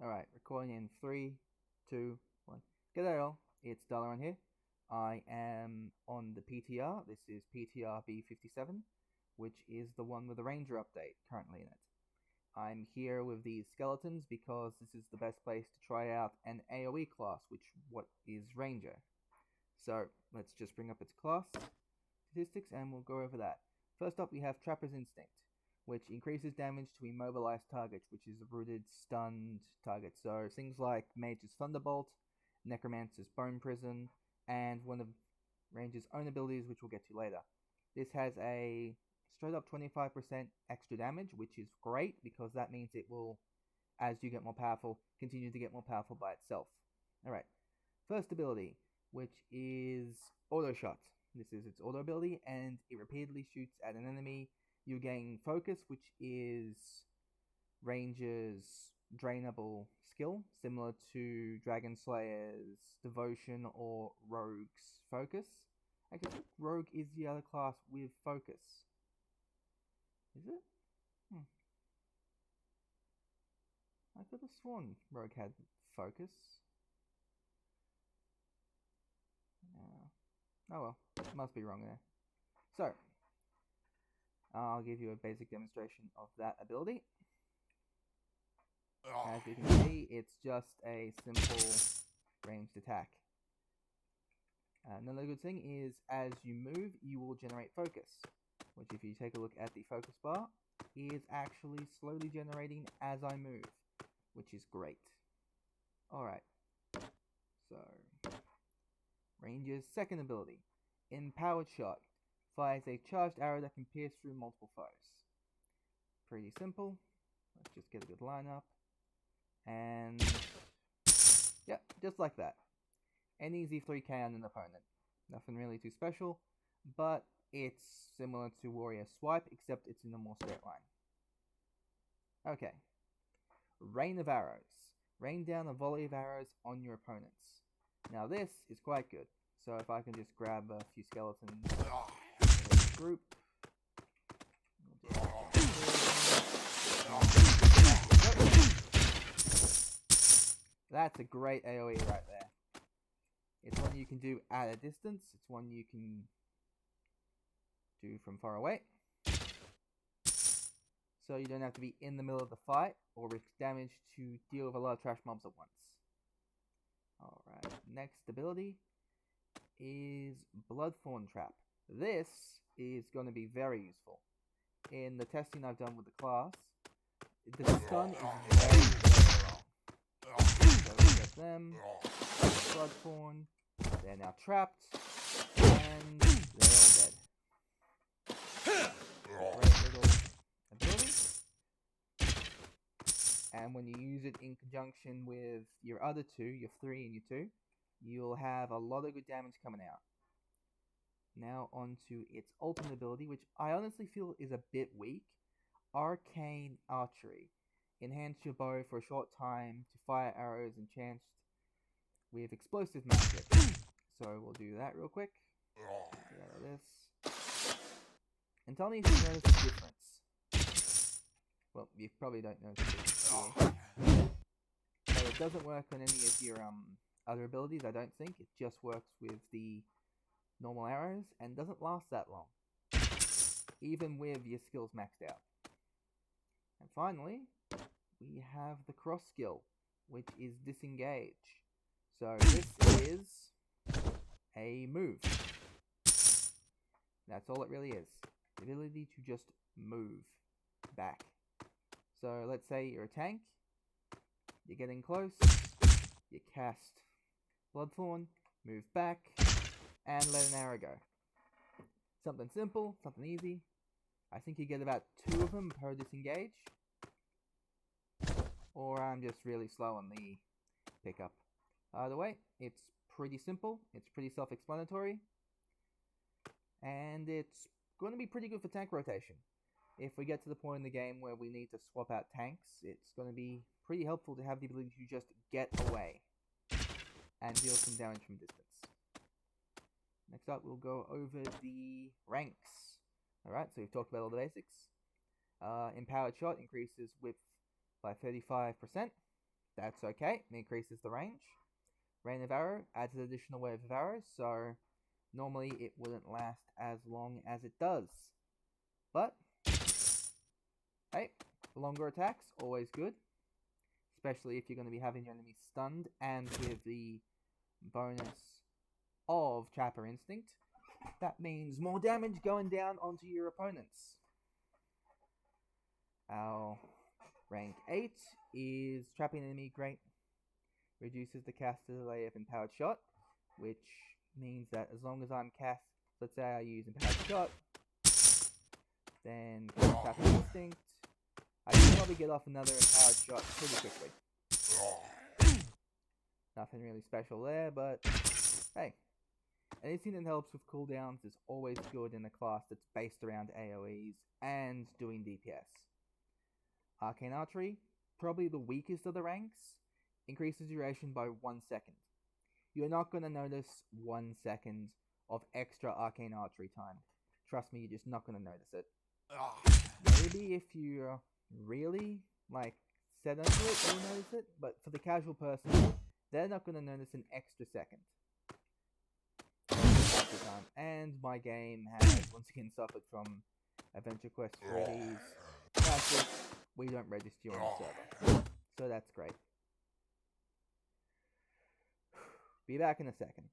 Alright, recording in 3, 2, 1. G'day all, it's Dollar here. I am on the PTR. This is PTR B57, which is the one with the Ranger update currently in it. I'm here with these skeletons because this is the best place to try out an AoE class, what is Ranger. So let's just bring up its class statistics and we'll go over that. First up we have Trapper's Instinct, which increases damage to immobilized targets, which is a rooted, stunned target. So things like Mage's Thunderbolt, Necromancer's Bone Prison, and one of Ranger's own abilities, which we'll get to later. This has a straight up 25% extra damage, which is great because that means it will, as you get more powerful, continue to get more powerful by itself. Alright, first ability, which is Auto Shot. This is its auto ability, and it repeatedly shoots at an enemy. You gain Focus, which is Ranger's drainable skill, similar to Dragon Slayer's Devotion or Rogue's Focus. Actually, I think Rogue is the other class with Focus. Is it? I could have sworn Rogue had Focus. Oh well, must be wrong there. So, I'll give you a basic demonstration of that ability. As you can see, it's just a simple ranged attack. Another good thing is, as you move, you will generate focus, which if you take a look at the focus bar, is actually slowly generating as I move, which is great. Alright, so Ranger's second ability, Empowered Shot. Fires a charged arrow that can pierce through multiple foes. Pretty simple. Let's just get a good lineup. And yeah, just like that. An easy 3k on an opponent. Nothing really too special, but it's similar to Warrior Swipe, except it's in a more straight line. Okay. Rain of Arrows. Rain down a volley of arrows on your opponents. Now this is quite good. So if I can just grab a few skeletons group. That's a great AoE right there. It's one you can do at a distance. It's one you can do from far away. So you don't have to be in the middle of the fight or risk damage to deal with a lot of trash mobs at once. Alright, next ability is Bloodthorn Trap. This is going to be very useful. In the testing I've done with the class, the stun is very long. So we get them, Bloodthorn, they're now trapped, and they're all dead. Great little ability. And when you use it in conjunction with your other two, your 3 and your 2, you'll have a lot of good damage coming out. Now onto its ultimate ability, which I honestly feel is a bit weak. Arcane Archery. Enhance your bow for a short time to fire arrows enhanced with explosive magic. So we'll do that real quick. Get out of this. And tell me if you notice the difference. Well, you probably don't notice the difference here. So it doesn't work on any of your other abilities, I don't think. It just works with the normal arrows and doesn't last that long, even with your skills maxed out. And finally, we have the cross skill, which is Disengage. So this is a move. That's all it really is. The ability to just move back. So let's say you're a tank, you're getting close, you cast Bloodthorn, move back, and let an arrow go. Something simple, something easy. I think you get about 2 of them per disengage. Or I'm just really slow on the pickup. Either way, it's pretty simple, it's pretty self-explanatory, and it's going to be pretty good for tank rotation. If we get to the point in the game where we need to swap out tanks, it's going to be pretty helpful to have the ability to just get away and deal some damage from distance. Next up, we'll go over the ranks. Alright, so we've talked about all the basics. Empowered Shot increases width by 35%. That's okay. It increases the range. Rain of arrow adds an additional wave of arrows, so normally it wouldn't last as long as it does. But, hey, longer attacks, always good. Especially if you're going to be having your enemies stunned, and with the bonus of Trapper Instinct, that means more damage going down onto your opponents. Our rank 8 is Trapping Enemy Great. Reduces the caster delay of Empowered Shot, which means that as long as I'm cast, let's say I use Empowered Shot, then Trapping Instinct, I can probably get off another Empowered Shot pretty quickly. Nothing really special there, but hey, anything that helps with cooldowns is always good in a class that's based around AoEs and doing DPS. Arcane Artery, probably the weakest of the ranks, increases duration by 1 second. You're not going to notice 1 second of extra Arcane Artery time. Trust me, you're just not going to notice it. Maybe if you're really, set onto it, you'll notice it, but for the casual person, they're not going to notice an extra second. And my game has once again suffered from Adventure Quest 3D's classic, we don't register you on the server. So that's great. Be back in a second.